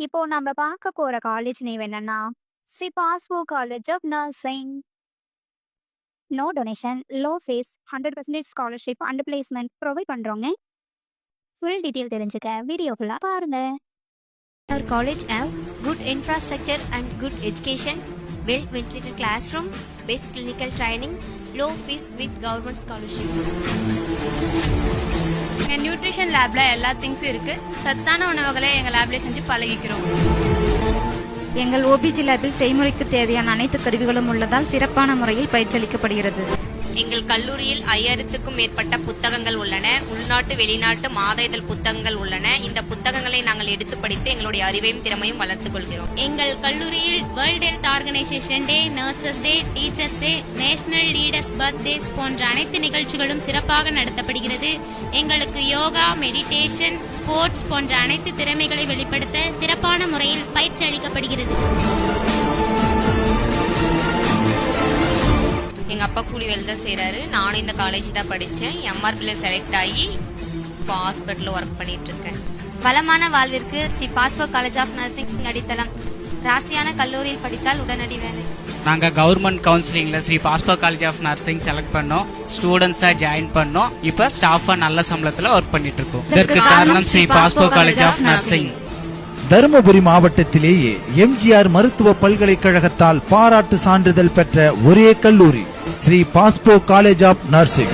இப்போ நம்ம பார்க்க போற காலேஜ் நேம் என்னன்னா Sri பாஸ்வோ college of nursing. No donation, low fees, 100% scholarship and placement provide பண்றோங்க. ஃபுல் டீட்டெயில் தெரிஞ்சுக்க வீடியோ ஃபுல்லா பாருங்க. Our college have good infrastructure and good education, well ventilated classroom, basic clinical training, low fees with government scholarship. எங்கள் nutrition லேப்ல எல்லா திங்ஸும் இருக்கு. சத்தான உணவுகளை எங்கள் லேப்ல செஞ்சு பழகிக்கிறோம். எங்கள் ஓபிஜி லேபில் செய்முறைக்கு தேவையான அனைத்து கருவிகளும் உள்ளதால் சிறப்பான முறையில் பயிற்சியளிக்கப்படுகிறது. எங்கள் கல்லூரியில் 5000க்கும் மேற்பட்ட புத்தகங்கள் உள்ளன. உள்நாட்டு வெளிநாட்டு மாத இதழ் புத்தகங்கள் உள்ளன. இந்த புத்தகங்களை நாங்கள் எடுத்து படித்து எங்களுடைய அறிவையும் திறமையும் வளர்த்துக் கொள்கிறோம். எங்கள் கல்லூரியில் world health organisation day, nurses day, teachers day, national leaders birthdays போன்ற அனைத்து நிகழ்ச்சிகளும் சிறப்பாக நடத்தப்படுகிறது. எங்களுக்கு யோகா, மெடிடேஷன், ஸ்போர்ட்ஸ் போன்ற அனைத்து திறமைகளை வெளிப்படுத்த சிறப்பான முறையில் பயிற்சி அளிக்கப்படுகிறது. எங்கள் அப்பா கூலி வேலை தான் செய்கிறாரு. நானும் இந்த காலேஜ் தான் படித்தேன். எம்ஆர்பியில் செலக்ட் ஆகி இப்போ ஹாஸ்பிட்டலில் ஒர்க் பண்ணிட்டு இருக்கேன். வளமான வாழ்விற்கு ஸ்ரீ பாஸ்வோ காலேஜ் ஆஃப் நர்சிங் அடித்தளம். ராசியான கல்லூரியில் படித்தால் உடனடி வேலை. நாங்கள் கவர்மெண்ட் கவுன்சிலிங்கில் Shri பாஸ்வோ college of nursing select பண்ணோம். ஸ்டூடெண்ட்ஸாக ஜாயின் பண்ணோம். இப்போ ஸ்டாஃபாக நல்ல சம்பளத்தில் ஒர்க் பண்ணிட்டு இருக்கோம். இதற்கு காரணம் Sri பாஸ்வோ college of nursing. Dharmapuri மாவட்டத்திலேயே எம்ஜிஆர் மருத்துவ பல்கலைக்கழகத்தால் பாராட்டு சான்றிதழ் பெற்ற ஒரே கல்லூரி ஸ்ரீ பாஸ்வோ காலேஜ் ஆஃப் நர்சிங்.